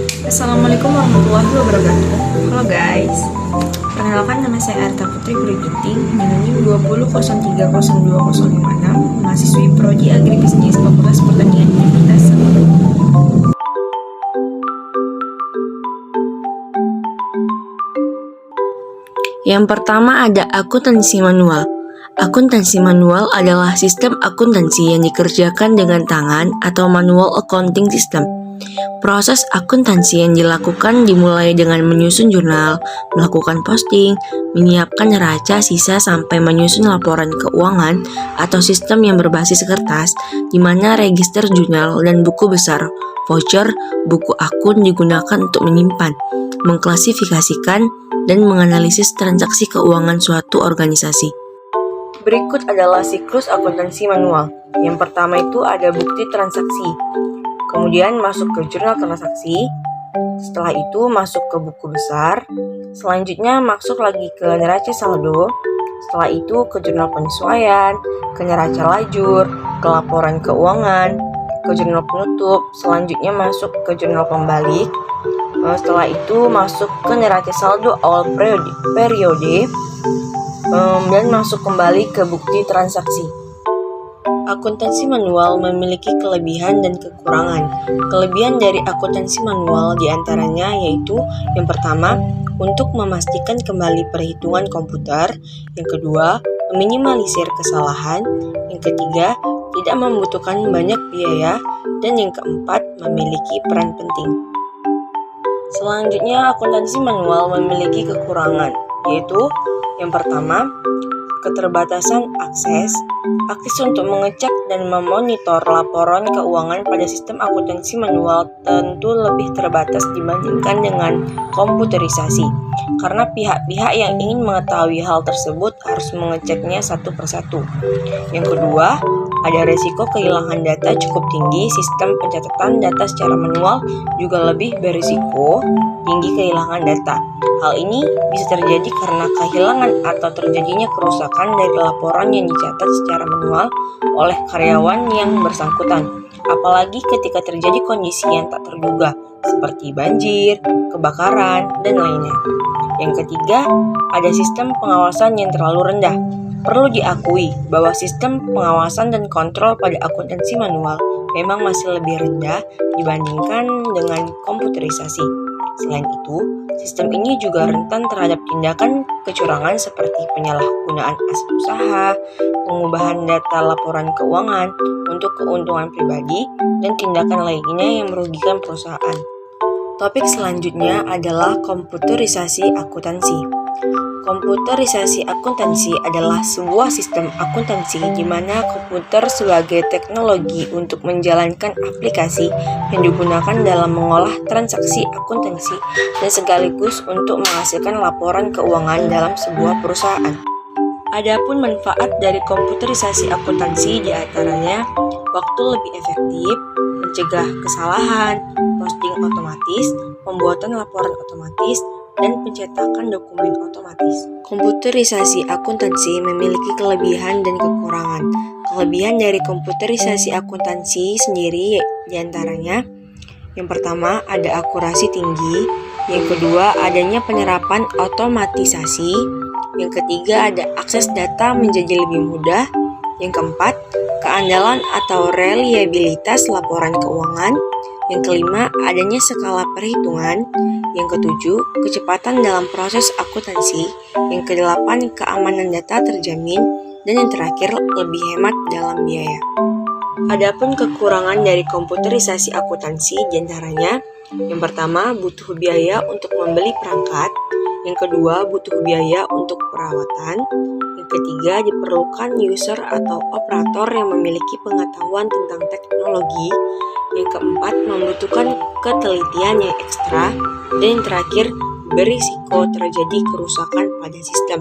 Assalamualaikum warahmatullahi wabarakatuh. Halo guys, perkenalkan nama saya Arta Putri Ginting dengan NIM 2003020656, mahasiswi Prodi Agribisnis Fakultas Pertanian Universitas Samarinda. Yang pertama ada akuntansi manual. Akuntansi manual adalah sistem akuntansi yang dikerjakan dengan tangan atau manual accounting system. Proses akuntansi yang dilakukan dimulai dengan menyusun jurnal, melakukan posting, menyiapkan neraca sisa sampai menyusun laporan keuangan atau sistem yang berbasis kertas, di mana register jurnal dan buku besar, voucher, buku akun digunakan untuk menyimpan, mengklasifikasikan, dan menganalisis transaksi keuangan suatu organisasi. Berikut adalah siklus akuntansi manual. Yang pertama itu ada bukti transaksi. Kemudian masuk ke jurnal transaksi, setelah itu masuk ke buku besar, selanjutnya masuk lagi ke neraca saldo, setelah itu ke jurnal penyesuaian, ke neraca lajur, ke laporan keuangan, ke jurnal penutup, selanjutnya masuk ke jurnal pembalik, setelah itu masuk ke neraca saldo awal periode, dan masuk kembali ke bukti transaksi. Akuntansi manual memiliki kelebihan dan kekurangan. Kelebihan dari akuntansi manual diantaranya yaitu yang pertama, untuk memastikan kembali perhitungan komputer, yang kedua, meminimalisir kesalahan, yang ketiga, tidak membutuhkan banyak biaya, dan yang keempat, memiliki peran penting. Selanjutnya, akuntansi manual memiliki kekurangan, yaitu yang pertama, keterbatasan akses untuk mengecek dan memonitor laporan keuangan pada sistem akuntansi manual tentu lebih terbatas dibandingkan dengan komputerisasi, karena pihak-pihak yang ingin mengetahui hal tersebut harus mengeceknya satu persatu. Yang kedua, ada resiko kehilangan data cukup tinggi. Sistem pencatatan data secara manual juga lebih berisiko tinggi kehilangan data. Hal ini bisa terjadi karena kehilangan atau terjadinya kerusakan dari laporan yang dicatat secara manual oleh karyawan yang bersangkutan, apalagi ketika terjadi kondisi yang tak terduga seperti banjir, kebakaran, dan lainnya. Yang ketiga, ada sistem pengawasan yang terlalu rendah. Perlu diakui bahwa sistem pengawasan dan kontrol pada akuntansi manual memang masih lebih rendah dibandingkan dengan komputerisasi. Selain itu, sistem ini juga rentan terhadap tindakan kecurangan seperti penyalahgunaan aset usaha, pengubahan data laporan keuangan untuk keuntungan pribadi, dan tindakan lainnya yang merugikan perusahaan. Topik selanjutnya adalah komputerisasi akuntansi. Komputerisasi akuntansi adalah sebuah sistem akuntansi di mana komputer sebagai teknologi untuk menjalankan aplikasi yang digunakan dalam mengolah transaksi akuntansi dan sekaligus untuk menghasilkan laporan keuangan dalam sebuah perusahaan. Adapun manfaat dari komputerisasi akuntansi diantaranya waktu lebih efektif, mencegah kesalahan, posting otomatis, pembuatan laporan otomatis, dan pencetakan dokumen otomatis. Komputerisasi akuntansi memiliki kelebihan dan kekurangan. Kelebihan dari komputerisasi akuntansi sendiri diantaranya, yang pertama ada akurasi tinggi, yang kedua adanya penyerapan otomatisasi, yang ketiga ada akses data menjadi lebih mudah, yang keempat keandalan atau reliabilitas laporan keuangan, yang kelima adanya skala perhitungan, yang ketujuh kecepatan dalam proses akuntansi, yang kedelapan keamanan data terjamin, dan yang terakhir lebih hemat dalam biaya. Adapun kekurangan dari komputerisasi akuntansi diantaranya, yang pertama butuh biaya untuk membeli perangkat, yang kedua butuh biaya untuk perawatan, yang ketiga diperlukan user atau operator yang memiliki pengetahuan tentang teknologi, yang keempat membutuhkan ketelitian yang ekstra, dan yang terakhir berisiko terjadi kerusakan pada sistem.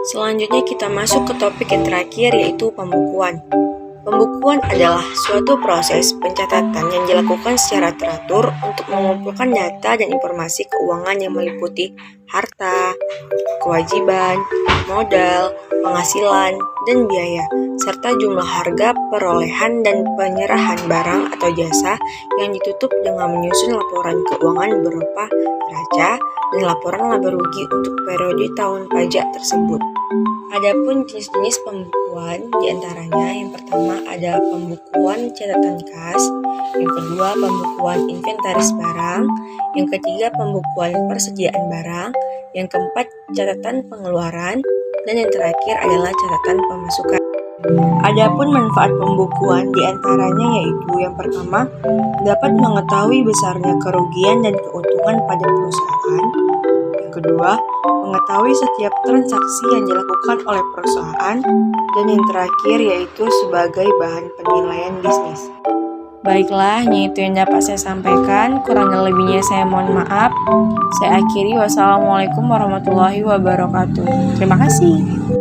Selanjutnya kita masuk ke topik yang terakhir, yaitu pembukuan. Pembukuan adalah suatu proses pencatatan yang dilakukan secara teratur untuk mengumpulkan data dan informasi keuangan yang meliputi harta, kewajiban, modal, penghasilan, dan biaya, serta jumlah harga perolehan dan penyerahan barang atau jasa yang ditutup dengan menyusun laporan keuangan berupa neraca dan laporan laba rugi untuk periode tahun pajak tersebut. Adapun jenis-jenis pembukuan diantaranya yang pertama ada pembukuan catatan kas, yang kedua pembukuan inventaris barang, yang ketiga pembukuan persediaan barang, yang keempat catatan pengeluaran, dan yang terakhir adalah catatan pemasukan. Adapun manfaat pembukuan diantaranya yaitu yang pertama dapat mengetahui besarnya kerugian dan keuntungan pada perusahaan. Yang kedua, mengetahui setiap transaksi yang dilakukan oleh perusahaan, dan yang terakhir yaitu sebagai bahan penilaian bisnis. Baiklah, ini itu yang dapat saya sampaikan. Kurang lebihnya saya mohon maaf. Saya akhiri. Wassalamualaikum warahmatullahi wabarakatuh. Terima kasih.